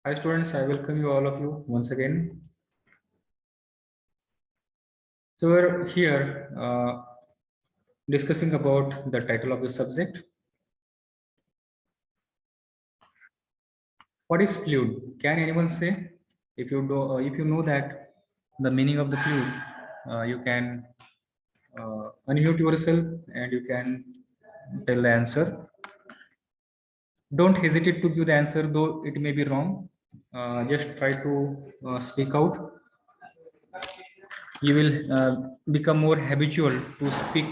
Hi students, I welcome you all of you once again. So we're here discussing about the title of the subject. What is fluid? Can anyone say? If you know that the meaning of the fluid, you can unmute yourself and you can tell the answer. Don't hesitate to give the answer, though it may be wrong. Just try to speak out. You will become more habitual to speak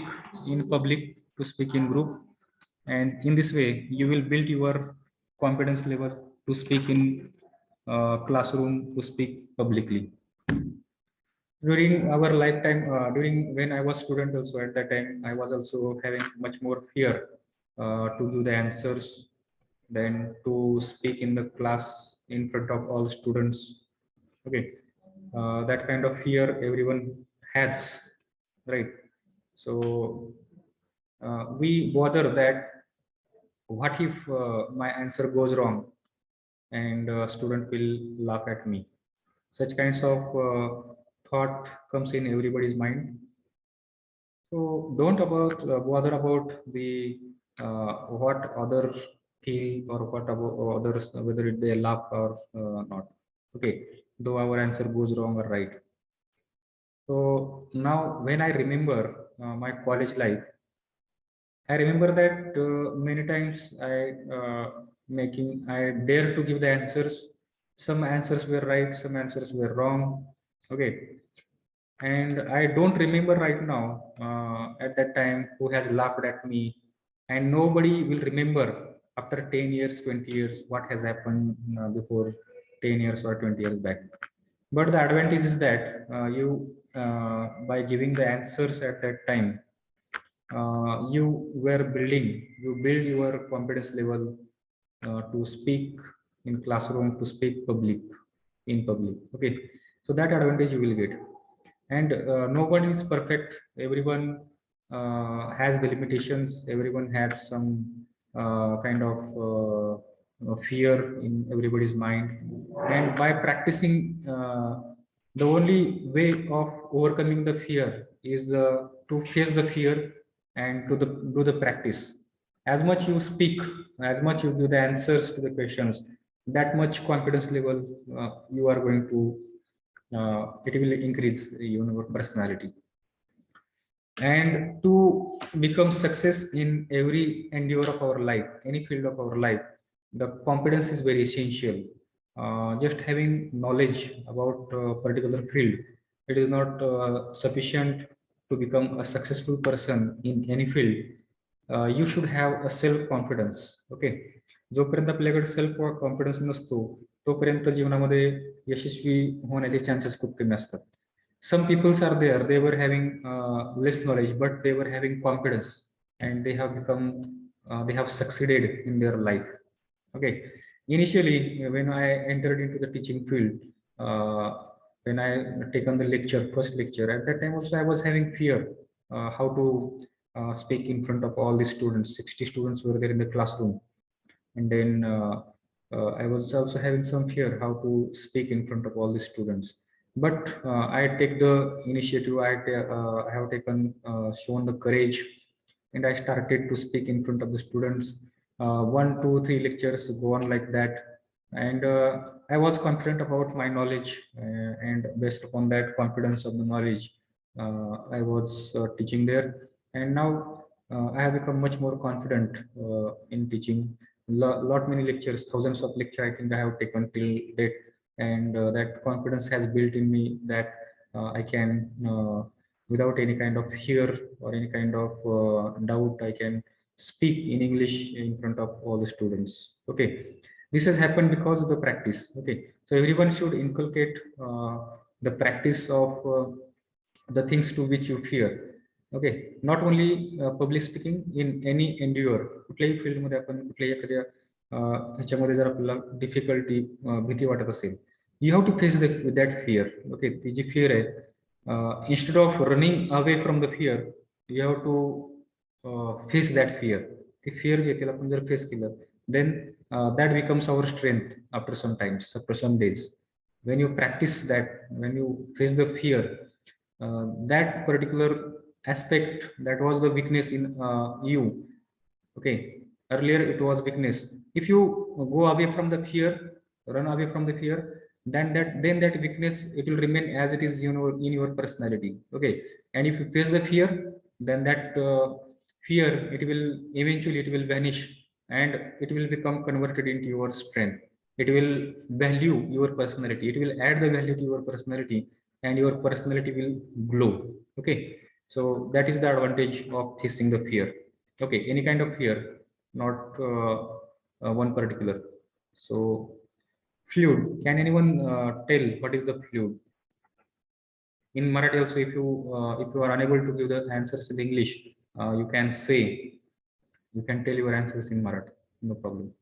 in public, to speak in group, and in this way you will build your confidence level to speak in classroom, to speak publicly. During our lifetime, during when I was student also, at that time I was also having much more fear to do the answers than to speak in the class in front of all students. Okay, that kind of fear everyone has, right? So we bother that what if my answer goes wrong and student will laugh at me. Such kinds of thought comes in everybody's mind. So don't bother about the what others feel, or what about others, whether they laugh or not. Okay, though our answer goes wrong or right. So now when I remember my college life, I remember that many times I dare to give the answers. Some answers were right, some answers were wrong. Okay, and I don't remember right now at that time who has laughed at me, and nobody will remember after 10 years, 20 years what has happened before 10 years or 20 years back. But the advantage is that you by giving the answers at that time, you build your confidence level to speak in classroom, to speak in public. Okay, so that advantage you will get. And no one is perfect. Everyone has the limitations. Everyone has some kind of fear in everybody's mind, and by practicing, the only way of overcoming the fear is to face the fear and to do the practice. As much you speak, as much you do the answers to the questions, that much confidence level you are going to it will increase your personality. And to become success in every endeavor of our life, any field of our life, the confidence is very essential. Just having knowledge about a particular field, it is not sufficient to become a successful person in any field. You should have a self confidence. Okay, जोपर्यंत आपल्याकडे self confidence नसतो तोपर्यंत जीवनामध्ये यशस्वी होण्याचे chances खूप कमी असतात. Some peoples are there, they were having less knowledge, but they were having confidence, and they have succeeded in their life. Okay, initially when I entered into the teaching field, uh, when I taken the first lecture, at that time also I was having fear how to speak in front of all the students. 60 students were there in the classroom, and then I was also having some fear how to speak in front of all the students. But I take the initiative. I have taken shown the courage, and I started to speak in front of the students. One, two, three lectures go on like that, and I was confident about my knowledge, and based upon that confidence of the knowledge, I was teaching there, and now I have become much more confident in teaching. Lot many lectures, thousands of lecture I think I have taken till date, and that confidence has built in me that I can, without any kind of fear or any kind of doubt, I can speak in English in front of all the students. Okay, this has happened because of the practice. Okay, so everyone should inculcate the practice of the things to which you fear. Okay, not only public speaking, in any endeavor, कुठल्याही field मध्ये आपण कुठल्याही एखाद्या ह्याच्यामध्ये जर आपल्याला difficulty भीती वाटत असेल, you have to face that fear. Okay, ती जी fear आहे, instead of running away from the fear, you have to face that fear. ती fear जे त्याला आपण जर फेस केलं then that becomes our strength after some times, after some days. When you practice that, when you face the fear, that particular aspect that was the weakness in you, okay, earlier it was weakness. If you go away from the fear, run away from the fear, then that weakness, it will remain as it is, in your personality, okay. And if you face the fear, then that fear, it will eventually, it will vanish, and it will become converted into your strength. It will value your personality, it will add the value to your personality, and your personality will glow, okay. So that is the advantage of facing the fear, okay, any kind of fear, not one particular. So fluid, can anyone tell what is the fluid in Marathi? Also, if you are unable to give the answers in English, you can say, you can tell your answers in Marathi, no problem.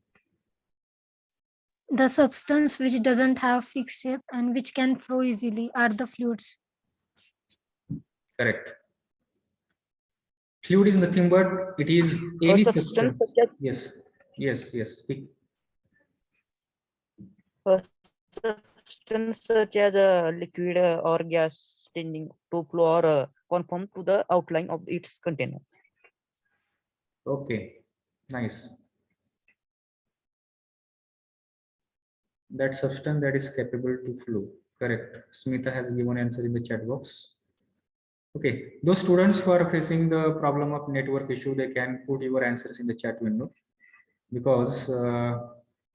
The substance which doesn't have fixed shape and which can flow easily are the fluids. Correct. Fluid is nothing but it is A any substance substance. such as Yes, yes. Speak. a substance such as a liquid or gas tending to flow or conform to the outline of its container. Okay, nice. That substance that is capable to flow. Correct. Smita has given answer in the chat box. Okay, those students who are facing the problem of network issue, they can put your answers in the chat window, because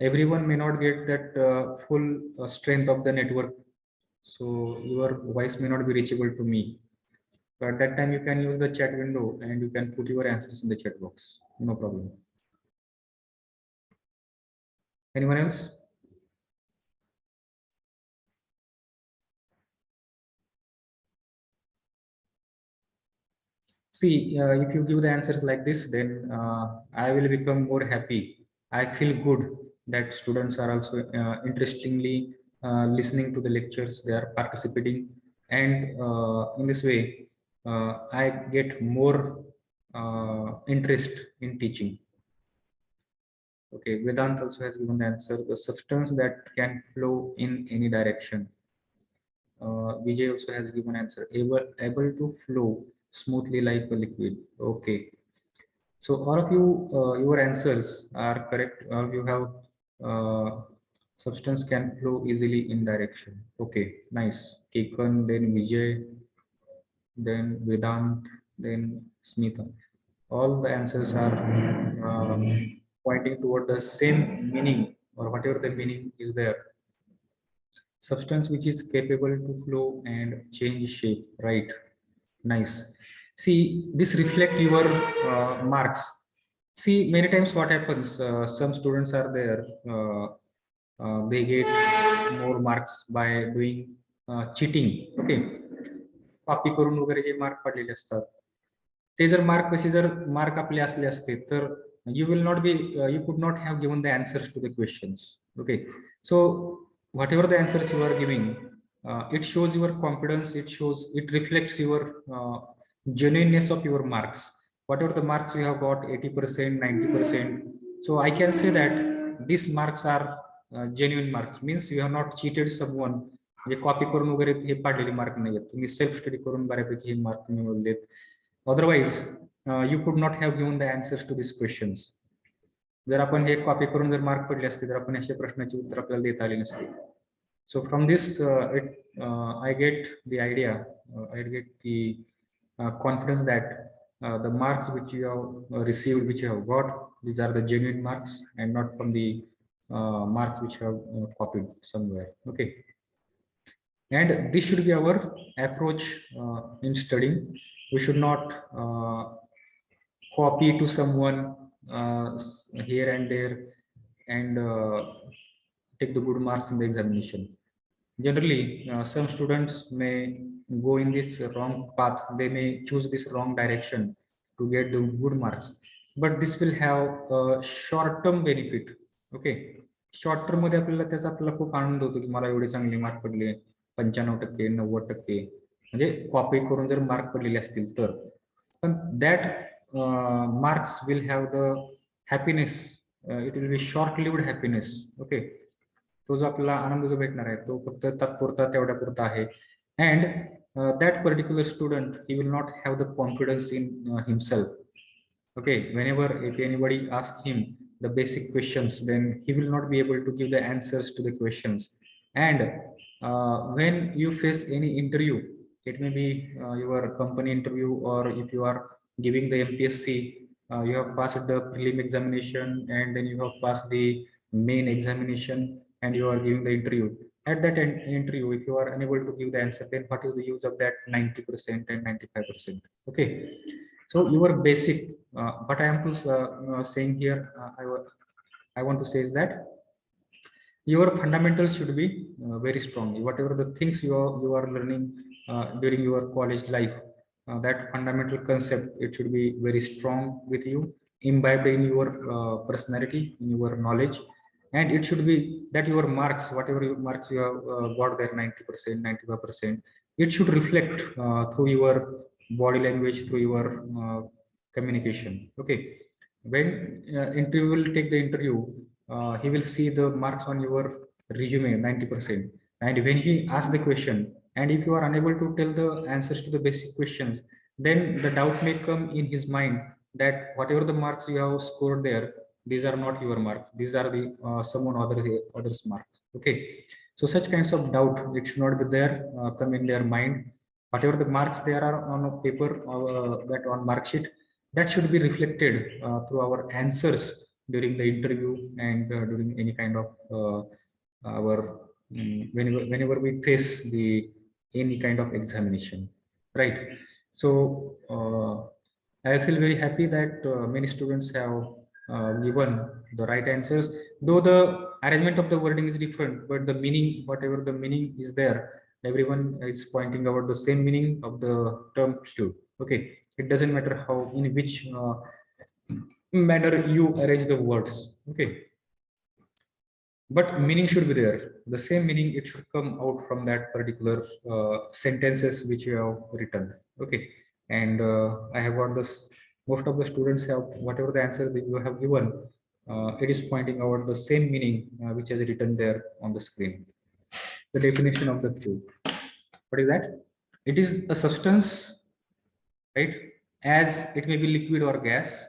everyone may not get that full strength of the network. So your voice may not be reachable to me. So at that time, you can use the chat window and you can put your answers in the chat box. No problem. Anyone else? See, if you give the answers like this, then I will become more happy. I feel good that students are also interestingly listening to the lectures, they are participating. And in this way, I get more interest in teaching. Okay, Vedant also has given the answer. The substance that can flow in any direction. Vijay also has given answer. Able to flow smoothly like a liquid. Okay. So all of you, your answers are correct. All of you have substance can flow easily in direction. Okay, nice. Kekan, then Vijay, then Vedant, then Smita. All the answers are pointing toward the same meaning, or whatever the meaning is there. Substance which is capable to flow and change shape, right? Nice. See, this reflect your marks. See, many times what happens, some students are there, they get more marks by doing cheating, okay. Copy करून वगैरे जे mark पडलेले असतात, ते जर mark कसे जर mark आपले असले असते तर you will not be you could not have given the answers to the questions, okay. So whatever the answers you are giving, it shows your confidence, it reflects your genuineness of your marks. Whatever the marks you have got, 80%, 90%, so I can say that these marks are genuine marks, means you have not cheated someone. म्हणजे copy करून वगैरे हे पाडलेले mark नाही आहेत, तुम्ही self study करून बऱ्यापैकी हे mark मिळवलेत. Otherwise you could not have given the answers to this questions. जर आपण हे कॉपी करून जर मार्क पडले असते तर आपण अशा प्रश्नाची उत्तर आपल्याला देता आली नसते. So from this I get the idea, I get the confidence that the marks which you have received, which you have got, these are the genuine marks and not from the marks which you have copied somewhere, okay. And this should be our approach in studying. We should not copy to someone here and there and take the good marks in the examination. Generally, some students may go in this wrong path, they may choose this wrong direction to get the good marks, but this will have a short term benefit, okay. Short term मध्ये आपल्याला त्याचा आपल्याला खूप आनंद होतो की मला एवढे चांगले मार्क पडले, 95%, 90%, म्हणजे कॉपी करून जर मार्क पडलेले असतील तर. पण that marks will have the happiness it will be short lived happiness. Okay, तो जो आपल्याला आनंद जो भेटणार आहे तो फक्त तात्पुरता तेवढ्या पुरता आहे. And that particular student, he will not have the confidence in himself. Okay, whenever if anybody asks him the basic questions, then he will not be able to give the answers to the questions. And when you face any interview, it may be your company interview, or if you are giving the MPSC, you have passed the prelim examination and then you have passed the main examination and you are giving the interview. At that interview, if you are unable to give the answer, then what is the use of that 90% and 95%? Okay, so your basic, what I am to saying here, I want to say is that your fundamentals should be very strong. Whatever the things you are learning during your college life, that fundamental concept, it should be very strong with you, imbibed in your personality, in your knowledge. And it should be that your marks, whatever your marks you have got there, 90%, 95%, it should reflect through your body language, through your communication. Okay, when interview will take the interview, he will see the marks on your resume 90%. And when he asks the question, and if you are unable to tell the answers to the basic questions, then the doubt may come in his mind that whatever the marks you have scored there, these are not your marks, these are the someone others marks. Okay, so such kinds of doubt, it should not be there, come in their mind. Whatever the marks there are on a paper, that on mark sheet, that should be reflected through our answers during the interview, and during any kind of our whenever we face the any kind of examination, right? So I feel very happy that many students have given the right answers, though the arrangement of the wording is different, but the meaning, whatever the meaning is there, everyone is pointing out the same meaning of the term fluid. Okay, it doesn't matter how, in which manner you arrange the words. Okay, but meaning should be there, the same meaning, it should come out from that particular sentences which you have written. Okay, and I have got this, most of the students have, whatever the answer that you have given, it is pointing out the same meaning which is written there on the screen. The definition of the fluid, what is that? It is a substance, right? As it may be liquid or gas.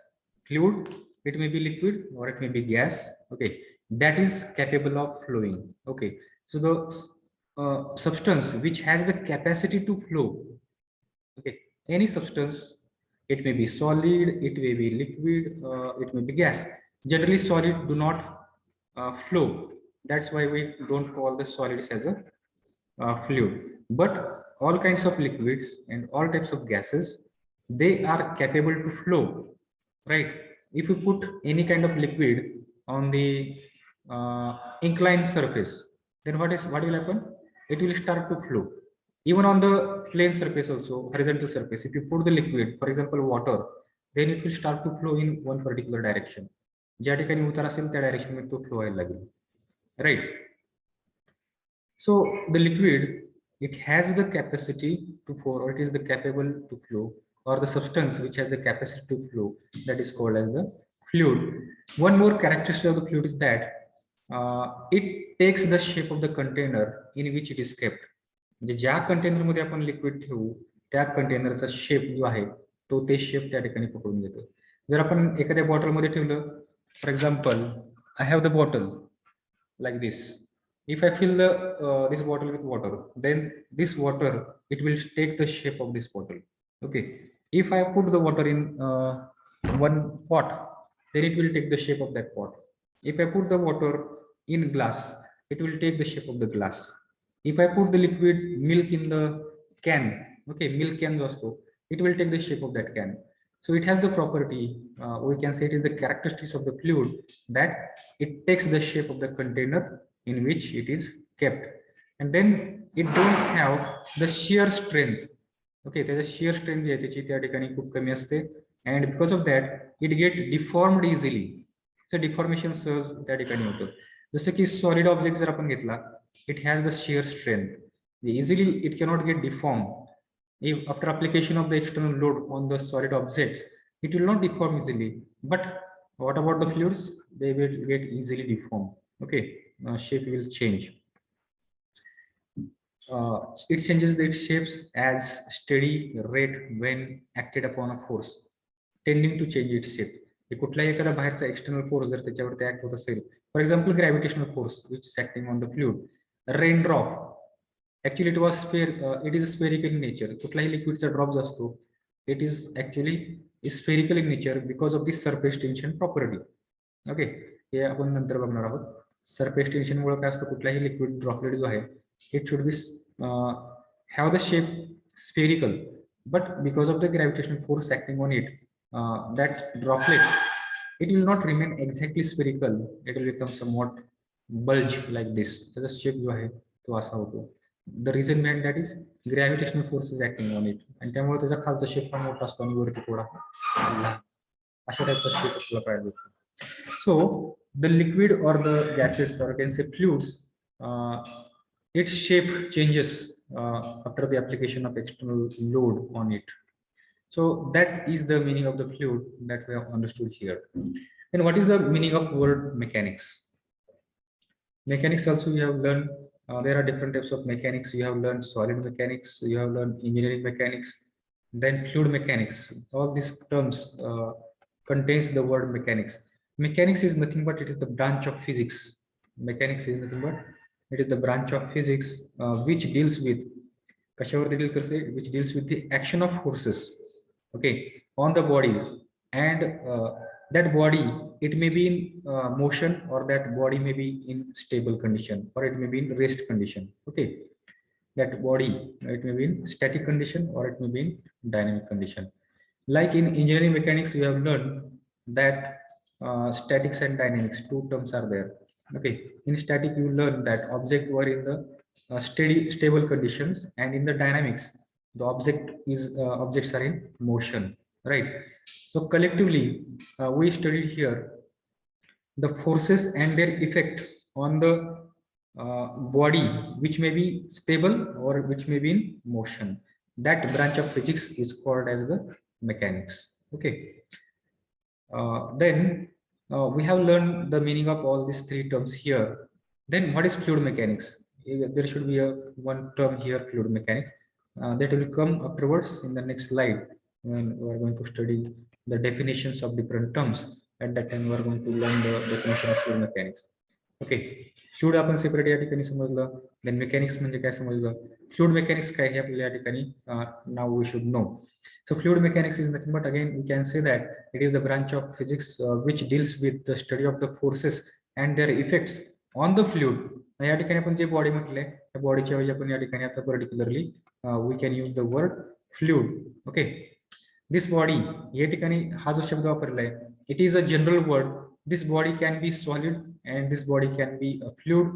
Fluid, it may be liquid or it may be gas. Okay, that is capable of flowing. Okay, so the substance which has the capacity to flow. Okay, any substance, it may be solid, it may be liquid, it may be gas. Generally solid do not flow, that's why we don't call the solids as a fluid. But all kinds of liquids and all types of gases, they are capable to flow, right? If you put any kind of liquid on the inclined surface, then what will happen? It will start to flow. Even on the plane surface also, horizontal surface, if you put the liquid, for example water, then it will start to flow in one particular direction. ज्या ठिकाणी उतार असेल त्या direction मध्ये तो flow व्हायला लागेल, right? So the liquid, it has the capacity to flow, or it is the capable to flow, or the substance which has the capacity to flow, that is called as the fluid. One more characteristic of the fluid is that it takes the shape of the container in which it is kept. म्हणजे ज्या container मध्ये आपण liquid ठेवू त्या कंटेनरचा shape जो आहे तो ते शेप त्या ठिकाणी पकडून घेतो. जर आपण एखाद्या बॉटल मध्ये ठेवलं, for example I have the bottle like this. If I fill the this bottle with water, then this water, it will take the shape of this bottle. Okay, if I put the water in one pot, then it will take the shape of that pot. If I put the water in glass, it will take the shape of the glass. If I put the liquid milk in the can, okay, milk can also, it will take the shape of that can. So it has the property, we can say it is the characteristics of the fluid, that it takes the shape of the container in which it is kept, and then it don't have the shear strength. Okay, त्याचा shear strength जी आहे त्याची त्या ठिकाणी खूप कमी असते, and because of that it get deformed easily. So deformation सहज त्या ठिकाणी होतं. जसं की solid object जर आपण घेतला, it has the shear strength, easily it cannot get deformed. If after application of the external load on the solid objects, it will not deform easily. But What about the fluids? They will get easily deformed. Okay, shape will change. It changes its shapes as steady rate when acted upon a force, tending to change its shape. हे कुठलाही एखादा बाहेरचा external force जर त्याच्यावरती act होत असेल, for example gravitational force which is acting on the fluid, rain drop actually it was it is spherical in nature. कुठलाही लिक्विडचा drop जो असतो it is actually spherical in nature because of this surface tension property. Okay, हे आपण नंतर बघणार आहोत. Surface tension मुळे काय असतं, कुठलाही लिक्विड ड्रॉपलेट जो आहे it should be have the shape spherical, but because of the gravitational force acting on it, that droplet, it will not remain exactly spherical. It will become somewhat bulge like this. So the shape जो आहे तो असा होतो. The reason behind that is gravitational force is acting on it, आणि त्यामुळे त्याचा खालचा shape पण मोठा असतो आणि वरती थोडा अशा टाईपचा शेप आपल्याला पाहायला भेटतो. So the liquid or the gases or can say fluids, its shape changes after the application of external load on it. So that is the meaning of the fluid that we have understood here. Then what is the meaning of word mechanics? Mechanics also you have learned, there are different types of mechanics. You have learned solid mechanics, you have learned engineering mechanics, then fluid mechanics. All these terms contains the word mechanics. Mechanics is nothing but it is the branch of physics. Mechanics is nothing but it is the branch of physics which deals with which deals with the action of forces, okay, on the bodies, and that body, it may be in motion, or that body may be in stable condition, or it may be in rest condition. Okay, that body, it may be in static condition or it may be in dynamic condition. Like in engineering mechanics, we have learned that statics and dynamics, two terms are there. Okay, in static you learn that object were in the stable conditions, and in the dynamics the objects are in motion, right? So collectively we studied here the forces and their effect on the body, which may be stable or which may be in motion. That branch of physics is called as the mechanics. Okay, then we have learned the meaning of all these three terms here. Then what is fluid mechanics? There should be one term here, fluid mechanics, that will come afterwards in the next slide when we are going to study the definitions of different terms. At that time we are going to learn the definition of fluid mechanics. Okay, fluid आपण separate या ठिकाणी समजलं. Then mechanics म्हणजे काय समजलं. Fluid mechanics काय हे आपल्याला या ठिकाणी नाव we should know. So fluid mechanics is nothing but, again we can say that it is the branch of physics which deals with the study of the forces and their effects on the fluid. या ठिकाणी आपण जे body म्हटले त्या बॉडीच्या ऐवजी आपण या ठिकाणी आता particularly we can use the word fluid. Okay, this body या ठिकाणी हा जो शब्द वापरलाय, it is a general word. This body can be solid and this body can be a fluid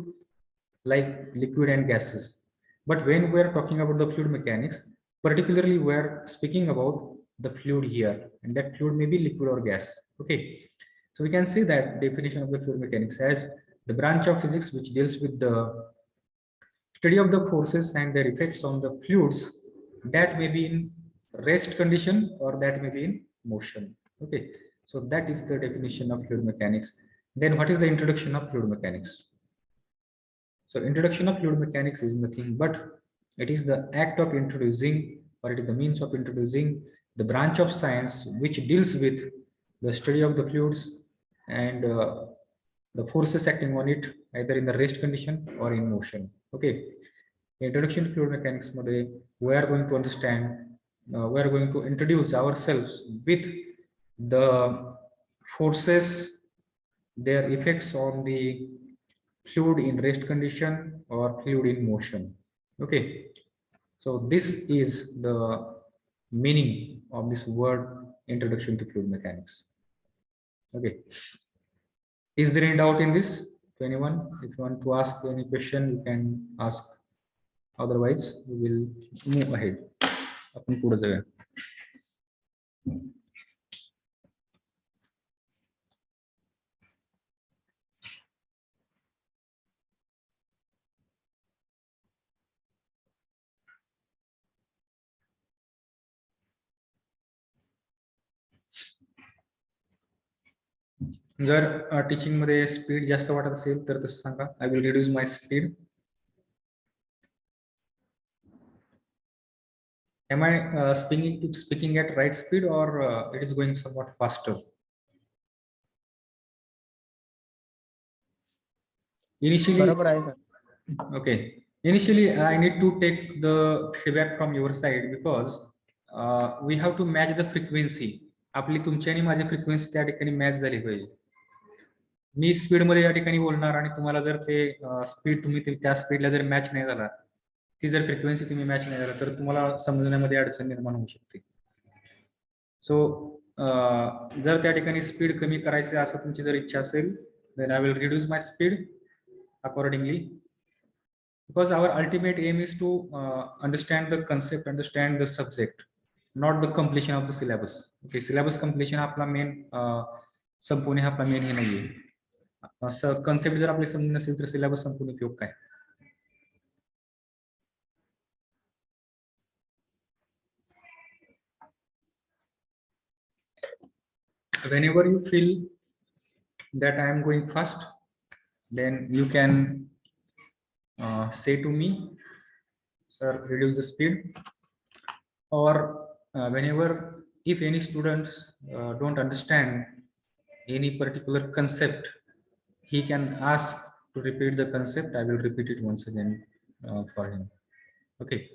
like liquid and gases. But when we are talking about the fluid mechanics, particularly we are speaking about the fluid here, and that fluid may be liquid or gas. Okay, so we can say that definition of the fluid mechanics as the branch of physics which deals with the study of the forces and their effects on the fluids that may be in rest condition or that may be in motion. Okay, so that is the definition of fluid mechanics. Then what is the introduction of fluid mechanics? So introduction of fluid mechanics is nothing but it is the act of introducing, or it is the means of introducing the branch of science which deals with the study of the fluids and the forces acting on it either in the rest condition or in motion. Okay, introduction to fluid mechanics मध्ये we are going to understand, we are going to introduce ourselves with the forces, their effects on the fluid in rest condition or fluid in motion. Okay, so this is the meaning of this word introduction to fluid mechanics. Okay, is there any doubt in this to anyone? If you want to ask any question you can ask, otherwise we will move ahead. आपण पुढे जाऊया. जर teaching मध्ये speed जास्त वाटत असेल तर तसं सांगा. I will reduce my speed. Am I speaking at right speed, or it is going somewhat faster? Initially, बरोबर आहे sir. okay. Initially, I need to take the feedback from your side because we have to match the frequency. आपली तुमची आणि माझी frequency त्या ठिकाणी match झाली पाहिजे. मी स्पीड मध्ये या ठिकाणी बोलणार आणि तुम्हाला जर ते स्पीड तुम्ही त्या स्पीडला जर मॅच नाही झाला, ती जर फ्रिक्वेन्सी तुम्ही मॅच नाही झाला तर तुम्हाला समजण्यामध्ये अडचण निर्माण होऊ शकते. सो जर त्या ठिकाणी स्पीड कमी करायची असं तुमची जर इच्छा असेल, then I will reduce my speed accordingly, because our ultimate aim is to understand the concept, understand the subject, not the completion of the syllabus. Okay, syllabus completion आपला मेन संपवणे हा आपला मेन हे नाहीये. असं कन्सेप्ट जर आपले समजून नसेल तर सिलेबस संपून उपयोग काय? Whenever you feel that I am going fast, then you can say to me, sir, reduce the speed. Or whenever, if any students don't understand any particular concept, he can ask to repeat the concept. I will repeat it once again for him. Okay,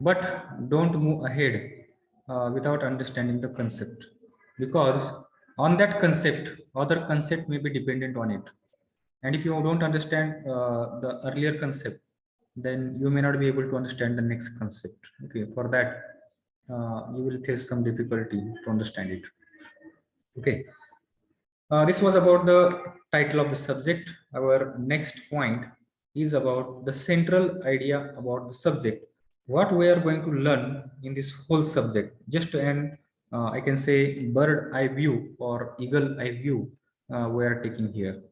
but don't move ahead without understanding the concept, because on that concept other concept may be dependent on it, and if you don't understand the earlier concept, then you may not be able to understand the next concept. Okay, for that you will face some difficulty to understand it. Okay, this was about the title of the subject. Our next point is about the central idea about the subject, what we are going to learn in this whole subject. Just an I can say bird eye view or eagle eye view we are taking here.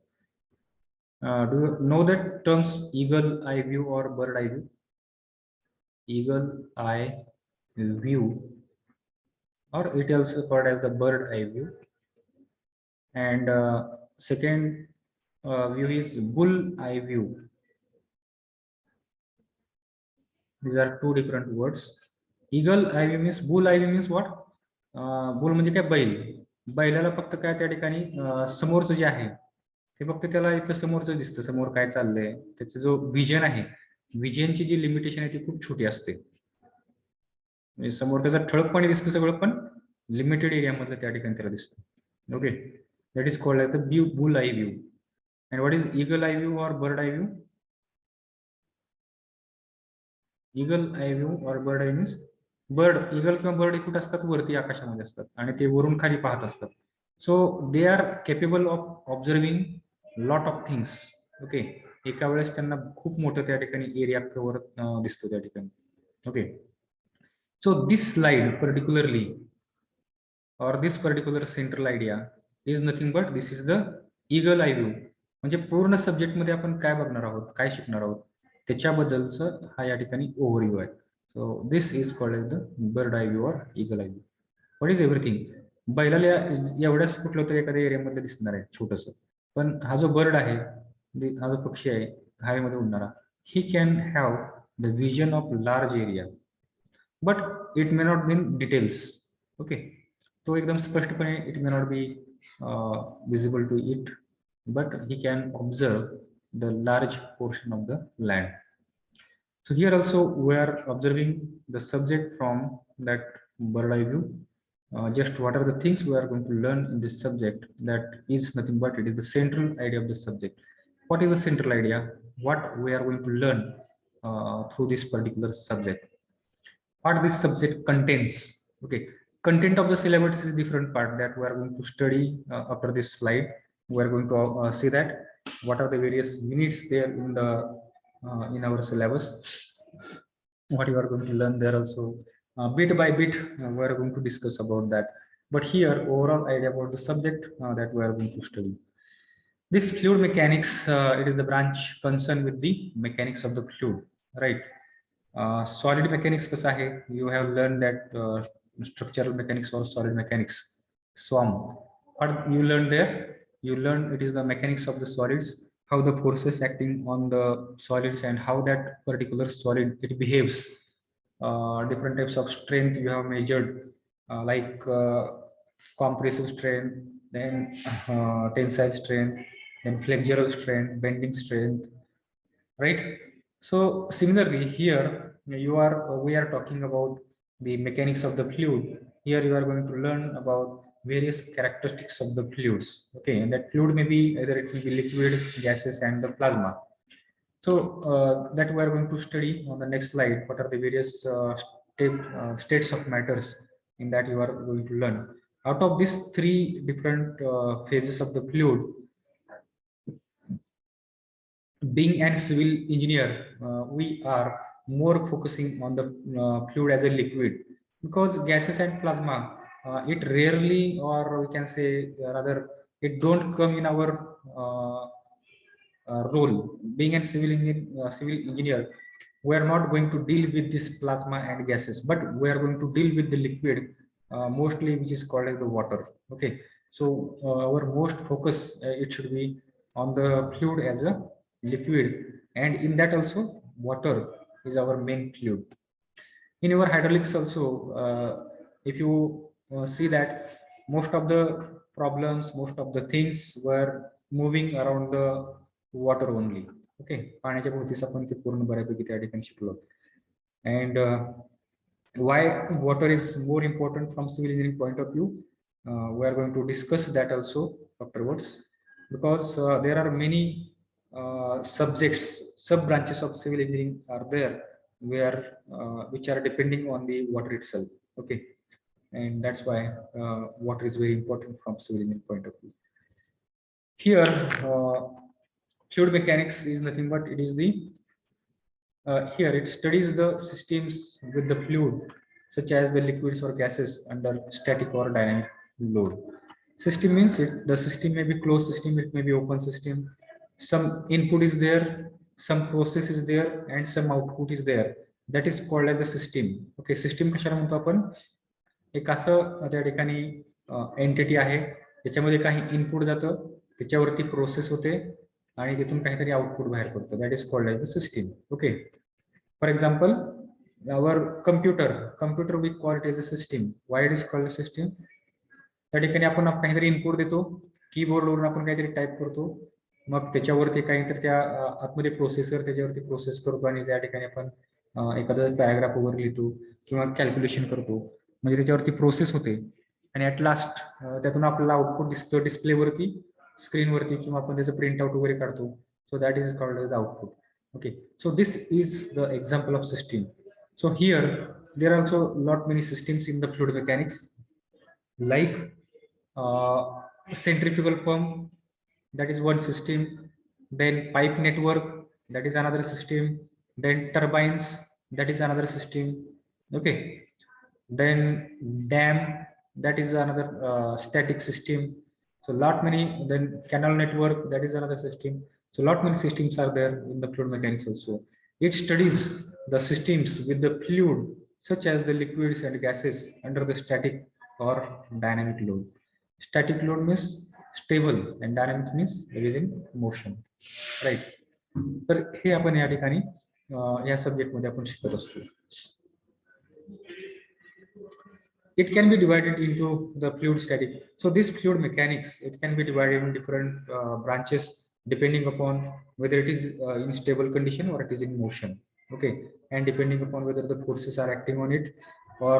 Do you know that terms eagle eye view or bird eye view? Eagle eye view, or it also called as the bird eye view. And second view is bull eye view. These are two different words. Eagle eye view means, bull eye view means what? Bull म्हणजे काय? बैल. बैलाला फक्त काय त्या ठिकाणी समोरचं जे आहे ते फक्त त्याला इथलं समोरचं दिसतं, समोर काय चाललंय, त्याचं जो विजन आहे, विजनची जी लिमिटेशन आहे ती खूप छोटी असते. म्हणजे समोर त्याचं ठळकपणे दिसतं सगळं, पण लिमिटेड एरिया मधलं त्या ठिकाणी त्याला दिसतं. Okay, that is called as the bull eye view. And what is eagle eye view or bird eye view? Eagle eye view or bird eye means, bird, eagle किंवा बर्ड हे कुठे असतात? वरती आकाशामध्ये असतात आणि ते वरून खाली पाहत असतात. So they are capable of observing lot of things. Okay, एका वेळेस त्यांना खूप मोठं त्या ठिकाणी एरिया कव्हर दिसतो त्या ठिकाणी. Okay, so this slide particularly or this particular central idea is nothing but this is the eagle eye view. म्हणजे पूर्ण सब्जेक्ट मध्ये आपण काय बघणार आहोत, काय शिकणार आहोत त्याच्याबद्दलचं हा या ठिकाणी ओव्हरव्ह्यू आहे. So this is called as the bird eye view और eagle eye view. What is everything? बैलाला एवढ्याच कुठलं तरी एखाद्या एरियामध्ये दिसणार आहे छोटस, पण हा जो बर्ड आहे, हा जो पक्षी आहे हवेमध्ये उडणारा, he can have the vision of large area, but it may not been details. Okay, तो एकदम स्पष्टपणे it may not be visible to it, but he can observe the large portion of the land. So here also we are observing the subject from that bird eye view. Just what are the things we are going to learn in this subject? That is nothing but it is the central idea of the subject. What is the central idea? What we are going to learn through this particular subject? What this subject contains? Okay, content of the syllabus is a different part that we are going to study after this slide. We are going to see that what are the various units there in the in our syllabus, what you are going to learn there also. Bit by bit we are going to discuss about that, but here overall idea about the subject that we are going to study. This fluid mechanics, it is the branch concerned with the mechanics of the fluid, right? Solid mechanics kasa hai, you have learned that structural mechanics or solid mechanics, SWAM. What you learned there? you learn it is the mechanics of the solids, how the forces acting on the solids and how that particular solid it behaves. Different types of strength you have measured, like compressive strength, then tensile strength, then flexural strength, bending strength, right? So similarly here we are talking about the mechanics of the fluid. Here you are going to learn about various characteristics of the fluids. Okay, and that fluid may be either it may be liquid, gases, and the plasma. So that we are going to study on the next slide. What are the various states of matters in that you are going to learn. Out of these three different phases of the fluid, being an civil engineer, we are more focusing on the fluid as a liquid, because gases and plasma, it rarely, or we can say rather, it don't come in our role. Being a civil engineer, we are not going to deal with this plasma and gases, but we are going to deal with the liquid, mostly, which is called as the water. Okay, so our most focus it should be on the fluid as a liquid, and in that also water is our main fluid. In our hydraulics also, if you see that most of the problems, most of the things were moving around the water only. Okay, पाण्याच्या भोवतीच आपण ते पूर्ण बऱ्यापैकी त्या ठिकाणी शिकलो. And why water is more important from civil engineering point of view, we are going to discuss that also afterwards, because there are many subjects, sub branches of civil engineering are there, where which are depending on the water itself. Okay, and that's why water is very important from civil engineering point of view. Here fluid mechanics is nothing but it is the here it studies the systems with the fluid, such as the liquids or gases under static or dynamic load. System means the system may be closed system, it may be open system. Some input is there, some process is there, and some output is there. That is called as the system. Okay, system कशाला म्हणतो आपण? एक असं त्या ठिकाणी entity आहे, त्याच्यामध्ये काही इनपुट जातं, त्याच्यावरती प्रोसेस होते, आणि तिथून काहीतरी आउटपुट बाहेर पडतं. That is called as the system. Okay, for example our computer we call it as a system. Why it is called a system? त्या ठिकाणी आपण काहीतरी इनपुट देतो, कीबोर्डवरून आपण काहीतरी टाईप करतो, मग त्याच्यावरती काहीतरी त्या आतमध्ये प्रोसेसर त्याच्यावरती प्रोसेस करतो, आणि त्या ठिकाणी आपण एखादा पॅराग्राफ वगैरे लिहितो किंवा कॅल्क्युलेशन करतो, म्हणजे त्याच्यावरती प्रोसेस होते, आणि ॲट लास्ट त्यातून आपल्याला आउटपुट दिसतं डिस्प्लेवरती, स्क्रीनवरती, किंवा आपण त्याचं प्रिंट आउट वगैरे काढतो. So that is called as the output. Okay, so this is the example of system. So here there are also lot many systems in the fluid mechanics, like centrifugal pump, that is one system. Then pipe network, that is another system. Then turbines, that is another system. Okay, then dam, that is another static system. So lot many. Then canal network, that is another system. So lot many systems are there in the fluid mechanics also. It studies the systems with the fluid, such as the liquids and gases under the static or dynamic load. Static load means stable and dynamic means it is in motion, right? तर हे आपण या ठिकाणी या subject मध्ये आपण शिकत असतो. It can be divided into the fluid static. So this fluid mechanics, it can be divided in different branches depending upon whether it is in stable condition or it is in motion. Okay, and depending upon whether the forces are acting on it or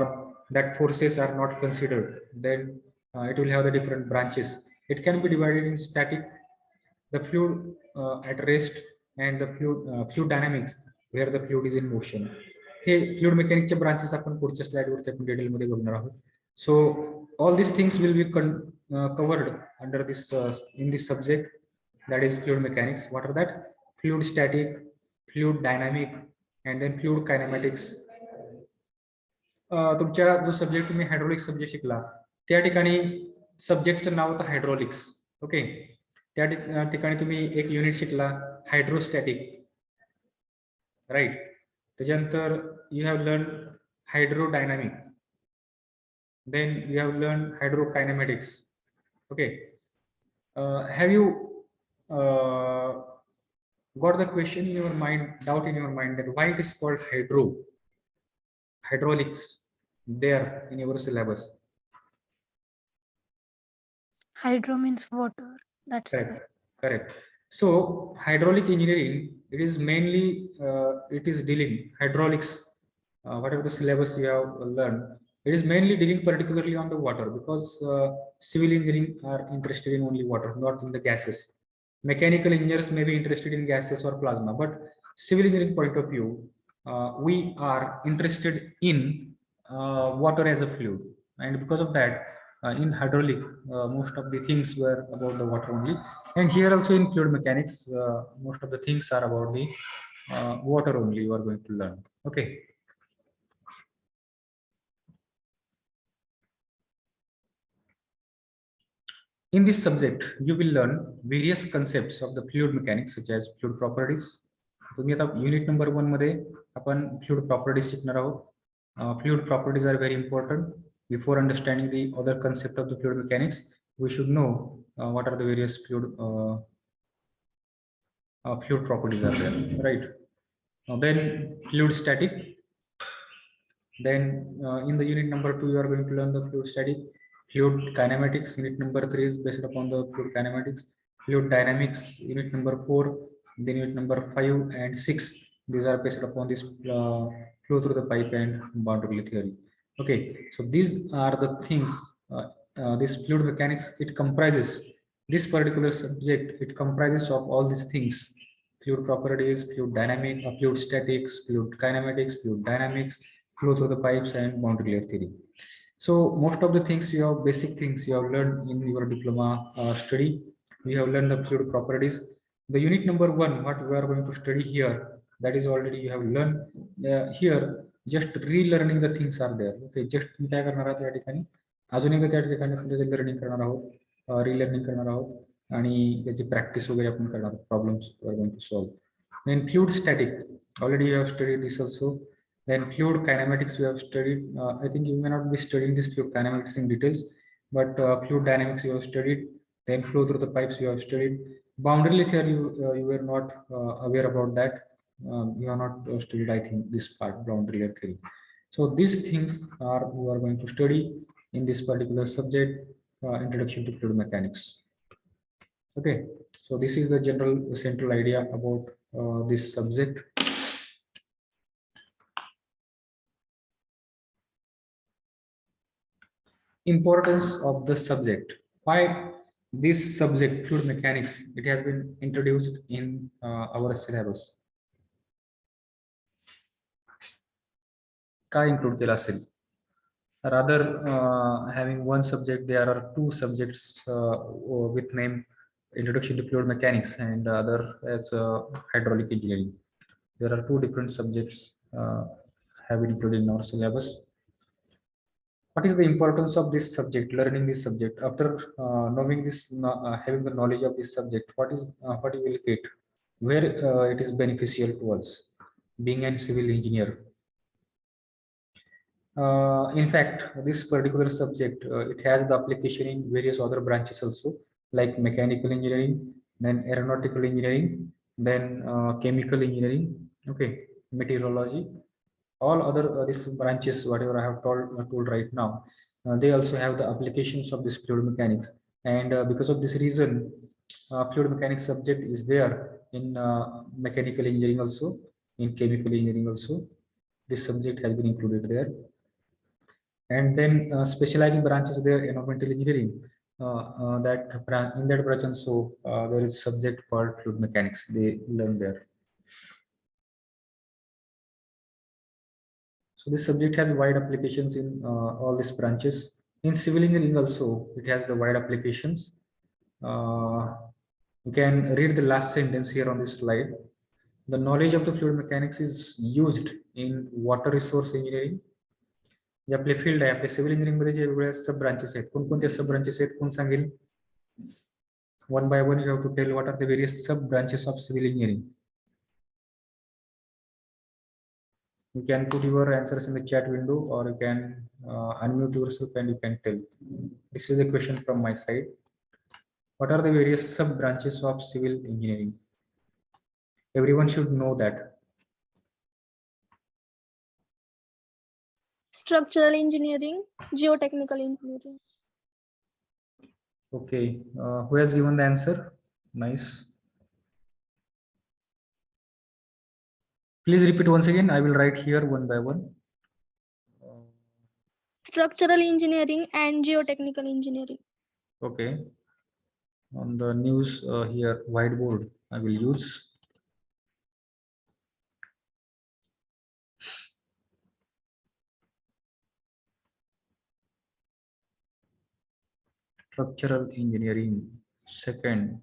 that forces are not considered, then it will have the different branches. It can be divided in static, the fluid at rest, and the fluid dynamics, where the fluid is in motion. हे fluid मेकॅनिकचे branches आपण पुढच्या slide वरती आपण detail मध्ये बघणार आहोत. So all this things will be covered under this in this subject, that is fluid mechanics. What are that? Fluid static, fluid dynamic, and then fluid kinematics. तुमच्या जो सब्जेक्ट तुम्ही हायड्रोलिक्स सब्जेक्ट शिकला त्या ठिकाणी सब्जेक्टचं नाव होतं हायड्रोलिक्स. ओके, त्या ठिकाणी तुम्ही एक युनिट शिकला हायड्रोस्टॅटिक, राईट. त्याच्यानंतर you have learn hydrodynamic, then you have learn hydrokinematics. Okay, Have you got the question in your mind, doubt in your mind, that why it is called hydraulics there in your syllabus? Hydro means water. That's why. Correct. Correct. So hydraulic engineering, it is mainly it is dealing hydraulics, whatever the syllabus you have learned, it is mainly dealing particularly on the water, because civil engineering are interested in only water, not in the gases. Mechanical engineers may be interested in gases or plasma, but civil engineering point of view, we are interested in water as a fluid, and because of that, in hydraulic, most of the things were about the water only, and here also in fluid mechanics, most of the things are about the water only you are going to learn. Okay. In this subject, you will learn various concepts of the fluid mechanics, such as fluid properties. तुम्ही आता unit number 1 मध्ये आपण fluid properties शिकणार आहोत. Fluid properties are very important. Before understanding the other concept of the fluid mechanics, we should know what are the various fluid properties are there, right? Then fluid static. Then in the unit number 2, you are going to learn the fluid static. Fluid kinematics, unit number 3 is based upon the fluid kinematics. Fluid dynamics, unit number 4, then unit number 5 and 6. These are based upon this flow through the pipe and boundary theory. Okay, so these are the things. This fluid mechanics, it comprises this particular subject. It comprises of all these things: fluid properties, fluid dynamic, fluid statics, fluid kinematics, fluid dynamics, flow through the pipes, and boundary layer theory. So most of the things you have, basic things you have learned in your diploma study. We have learned the fluid properties. The unit number 1, what we are going to study here, that is already you have learned. Here just relearning the things are there. Okay, just मी काय करणार आहोत या ठिकाणी, अजून एकदा त्या ठिकाणी आपण त्याचे लर्निंग करणार आहोत, रीलर्निंग करणार आहोत आणि त्याची प्रॅक्टिस वगैरे आपण करणार आहोत. Problems we are going to solve. Then fluid static, already you have studied this also. Then fluid kinematics we have studied. I think you may not be studying this fluid kinematics in details, but fluid dynamics you have studied. Then flow through the pipes you have studied. Boundary layer theory, you were not aware about that. You are not studied, I think, this part, boundary layer theory. So these things are you are going to study in this particular subject, introduction to fluid mechanics. Okay, so this is the general central idea about this subject. Importance of the subject. Why this subject, fluid mechanics, it has been introduced in our syllabus? काय include केला असेल? Rather having one subject, there are 2 subjects with name introduction to fluid mechanics and other as hydraulic engineering. There are 2 different subjects have been included in our syllabus. What is the importance of this subject, learning this subject? After knowing this, having the knowledge of this subject, what you will get, where it is beneficial to us being a civil engineer? In fact, this particular subject, it has the application in various other branches also, like mechanical engineering, then aeronautical engineering, then chemical engineering, okay, meteorology. All other these branches, whatever I have told right now, they also have the applications of this fluid mechanics. And because of this reason, fluid mechanics subject is there in mechanical engineering also, in chemical engineering also. This subject has been included there. And then specialized branches there, environmental engineering, in that branch also there is subject called fluid mechanics, they learn there. So this subject has wide applications in all these branches. In civil engineering also, it has the wide applications. You can read the last sentence here on this slide. The knowledge of the fluid mechanics is used in water resource engineering. जे आपले field आहे, आपले civil engineering मध्ये जे वेगवेगळ्या सब branches आहेत, कोणकोणत्या सब branches आहेत, कोण सांगेल? One by one you have to tell what are the various sub branches of civil engineering. You can put your answers in the chat window, or you can unmute yourself and you can tell. This is a question from my side. What are the various sub branches of civil engineering? Everyone should know that. Structural engineering, geotechnical engineering. Okay, who has given the answer? Nice. Please repeat once again. I will write here one by one. Structural engineering and geotechnical engineering. Okay. On the news here, whiteboard, I will use. Structural engineering. Second,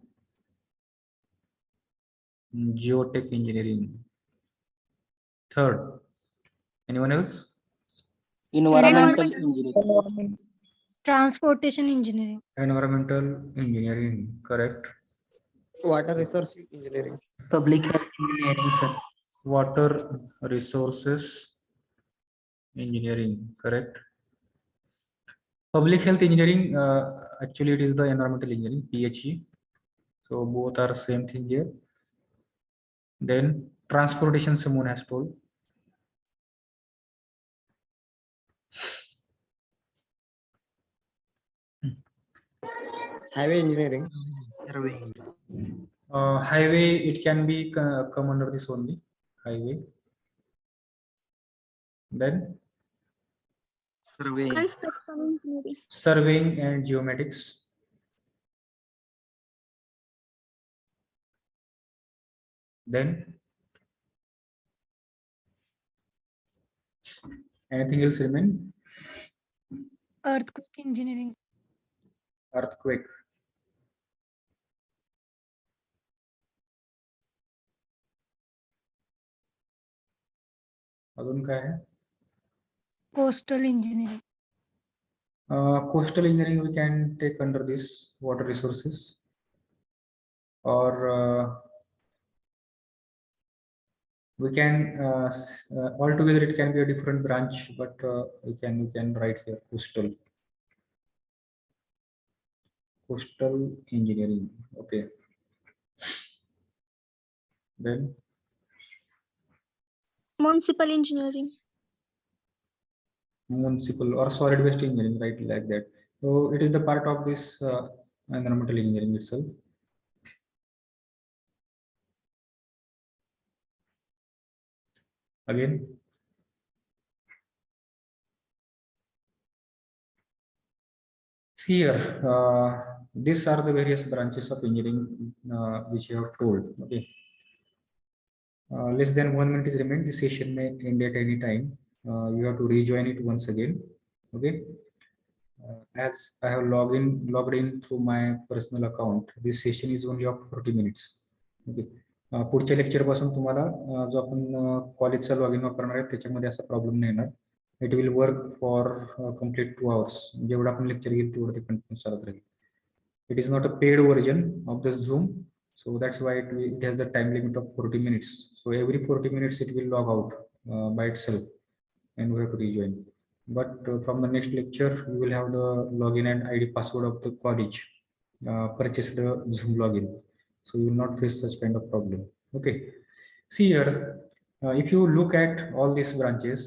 geotech engineering. Third, anyone else? Environmental engineering. Transportation engineering. Environmental engineering, correct. Water resource engineering. Public health engineering, sir. Water resources engineering, correct. Public health engineering, actually it is the environmental engineering, PHE. So both are same thing here. Then transportation, someone has told. Highway engineering. Highway, it can be come under this only, highway. Then Construction engineering. surveying and geomatics. Then anything else remain? Earthquake engineering. Earthquake. अजून काय आहे? Coastal engineering. Coastal engineering we can take under this water resources, or we can altogether it can be a different branch, but we can write here coastal engineering. Okay. Then Municipal engineering. municipal or solid waste engineering, right, like that. So it is the part of this environmental engineering itself. Again, see here, these are the various branches of engineering which you have told. Okay. Less than 1 minute is remained. This session may end at any time. You have to rejoin it once again. Okay. As I have logged in through my personal account, this session is only of 40 minutes. Okay. पुढच्या lecture पासून तुम्हाला जो आपण कॉलेजचा log in वापरणार आहे त्याच्यामध्ये असा प्रॉब्लेम नाही येणार. It will work for complete 2 hours. जेवढा आपण लेक्चर घेईल तेवढं ते कंटिन्यू चालत राहील. It is not a paid version of the Zoom, so that's why it has the time limit of 40 minutes. So every 40 minutes it will log out by itself, and we have to rejoin. But from the next lecture, you will have the login and ID password of the college purchased Zoom login. So you will not face such kind of problem. Okay. See here, if you look at all these branches,